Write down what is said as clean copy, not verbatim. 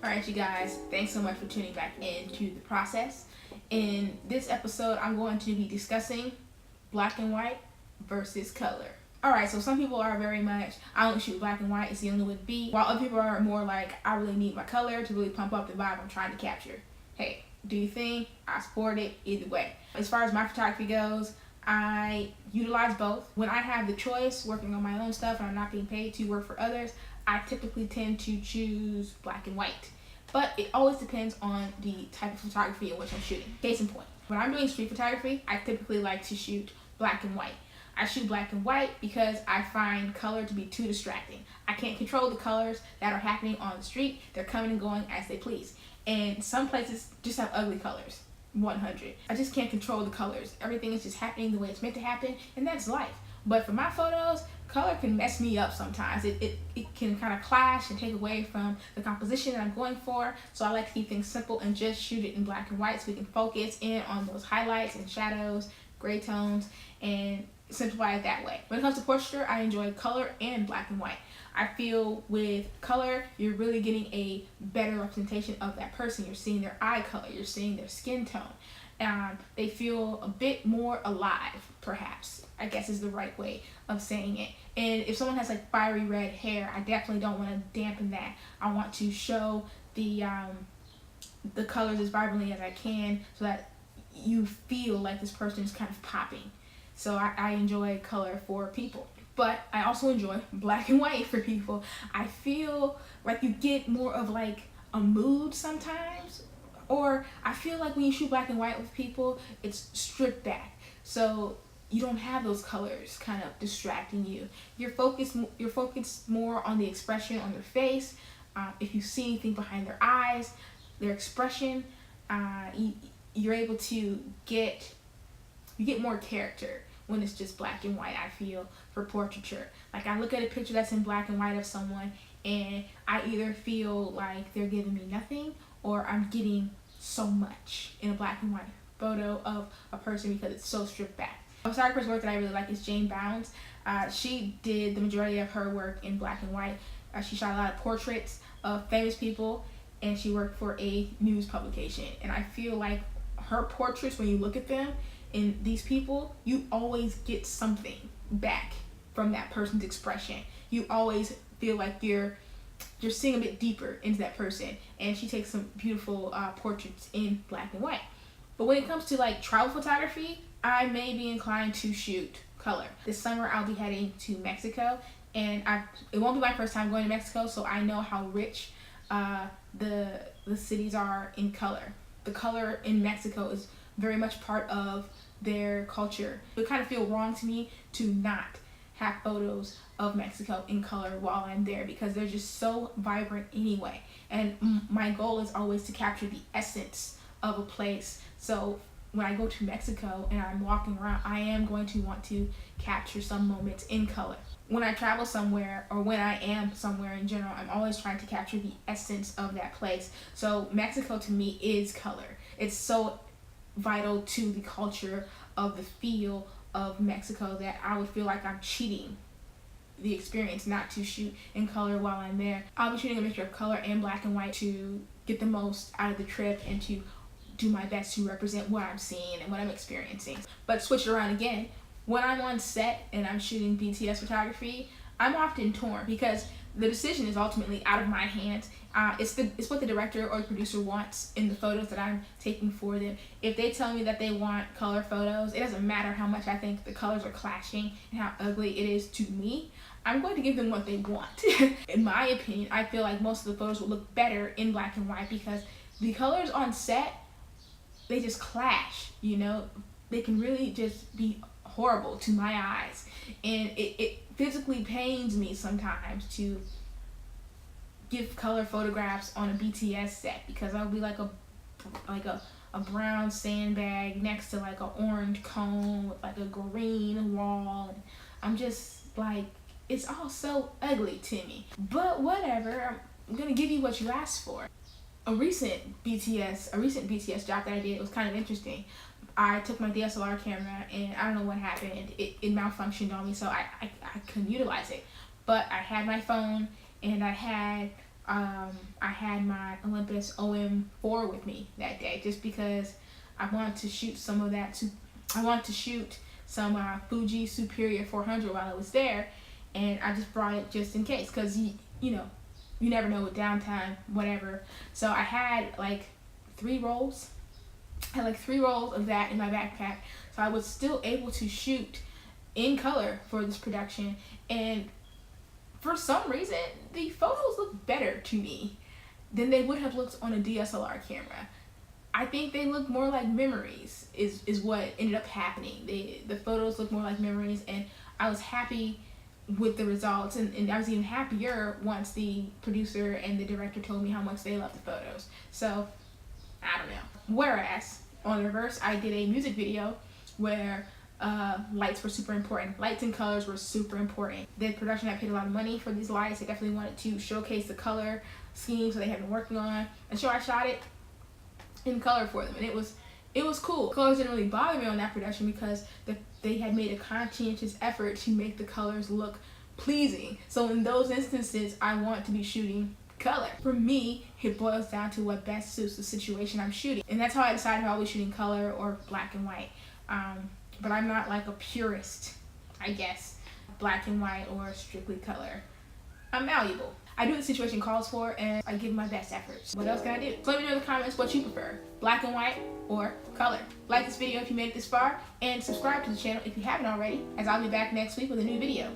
Alright you guys, thanks so much for tuning back into the process. In this episode, I'm going to be discussing black and white versus color. Alright, so some people are very much, I only shoot black and white, it's the only way to be. While other people are more like, I really need my color to really pump up the vibe I'm trying to capture. Hey, do your thing, I support it either way. As far as my photography goes, I utilize both. When I have the choice, working on my own stuff and I'm not being paid to work for others, I typically tend to choose black and white. But it always depends on the type of photography in which I'm shooting. Case in point, when I'm doing street photography, I typically like to shoot black and white. I shoot black and white because I find color to be too distracting. I can't control the colors that are happening on the street. They're coming and going as they please. And some places just have ugly colors. 100. I just can't control the colors. Everything is just happening the way it's meant to happen, and that's life. But for my photos, color can mess me up sometimes. It can kind of clash and take away from the composition that I'm going for. So I like to keep things simple and just shoot it in black and white so we can focus in on those highlights and shadows, gray tones, and simplify it that way. When it comes to portraiture, I enjoy color and black and white. I feel with color, you're really getting a better representation of that person. You're seeing their eye color, you're seeing their skin tone. They feel a bit more alive, perhaps, I guess is the right way of saying it. And if someone has like fiery red hair, I definitely don't want to dampen that. I want to show the colors as vibrantly as I can so that you feel like this person is kind of popping. So I enjoy color for people. But I also enjoy black and white for people. I feel like you get more of like a mood sometimes. Or I feel like when you shoot black and white with people, it's stripped back. So you don't have those colors kind of distracting you. You're focused more on the expression on their face. If you see anything behind their eyes, their expression, you're able to get more character when it's just black and white, I feel, for portraiture. Like I look at a picture that's in black and white of someone and I either feel like they're giving me nothing or I'm getting so much in a black and white photo of a person because it's so stripped back. A photographer's work that I really like is Jane Bounds. She did the majority of her work in black and white. She shot a lot of portraits of famous people and she worked for a news publication. And I feel like her portraits, when you look at them, in these people, you always get something back from that person's expression. You always feel like you're seeing a bit deeper into that person, and she takes some beautiful portraits in black and white. But when it comes to like travel photography, I may be inclined to shoot color. This summer I'll be heading to Mexico, and it won't be my first time going to Mexico, so I know how rich the cities are in color. The color in Mexico is very much part of their culture. It would kind of feel wrong to me to not have photos of Mexico in color while I'm there because they're just so vibrant anyway. And my goal is always to capture the essence of a place. So when I go to Mexico and I'm walking around, I am going to want to capture some moments in color. When I travel somewhere or when I am somewhere in general, I'm always trying to capture the essence of that place. So Mexico to me is color. It's so vital to the culture of the feel of Mexico that I would feel like I'm cheating the experience not to shoot in color while I'm there. I'll be shooting a mixture of color and black and white to get the most out of the trip and to do my best to represent what I'm seeing and what I'm experiencing. But switch it around again, when I'm on set and I'm shooting BTS photography, I'm often torn because the decision is ultimately out of my hands. It's what the director or the producer wants in the photos that I'm taking for them. If they tell me that they want color photos, it doesn't matter how much I think the colors are clashing and how ugly it is to me. I'm going to give them what they want. In my opinion, I feel like most of the photos will look better in black and white because the colors on set, they just clash, you know? They can really just be horrible to my eyes. And it physically pains me sometimes to give color photographs on a BTS set because I'll be like a brown sandbag next to like an orange cone with like a green wall. And I'm just like, it's all so ugly to me. But whatever, I'm gonna give you what you asked for. A recent BTS job that I did, it was kind of interesting. I took my DSLR camera and I don't know what happened. It malfunctioned on me, so I couldn't utilize it. But I had my phone and I had I had my Olympus Om-4 with me that day just because I wanted to shoot some of that. I wanted to shoot some Fuji Superior 400 while I was there, and I just brought it just in case because you know, you never know with downtime, whatever. So I had like 3 rolls. I had like 3 rolls of that in my backpack, so I was still able to shoot in color for this production, and for some reason the photos look better to me than they would have looked on a DSLR camera. I think they look more like memories is what ended up happening. The photos look more like memories, and I was happy with the results, and I was even happier once the producer and the director told me how much they loved the photos. So I don't know. Whereas on the reverse, I did a music video where lights were super important. Lights and colors were super important. The production had paid a lot of money for these lights. They definitely wanted to showcase the color schemes that they had been working on, and so I shot it in color for them, and it was cool. Colors didn't really bother me on that production because they had made a conscientious effort to make the colors look pleasing. So in those instances, I want to be shooting color. For me, it boils down to what best suits the situation I'm shooting, and that's how I decided if I was shooting color or black and white. But I'm not like a purist, I guess, black and white or strictly color. I'm malleable. I do what the situation calls for, and I give my best efforts. What else can I do? So let me know in the comments what you prefer, black and white or color. Like this video if you made it this far, and subscribe to the channel if you haven't already, as I'll be back next week with a new video.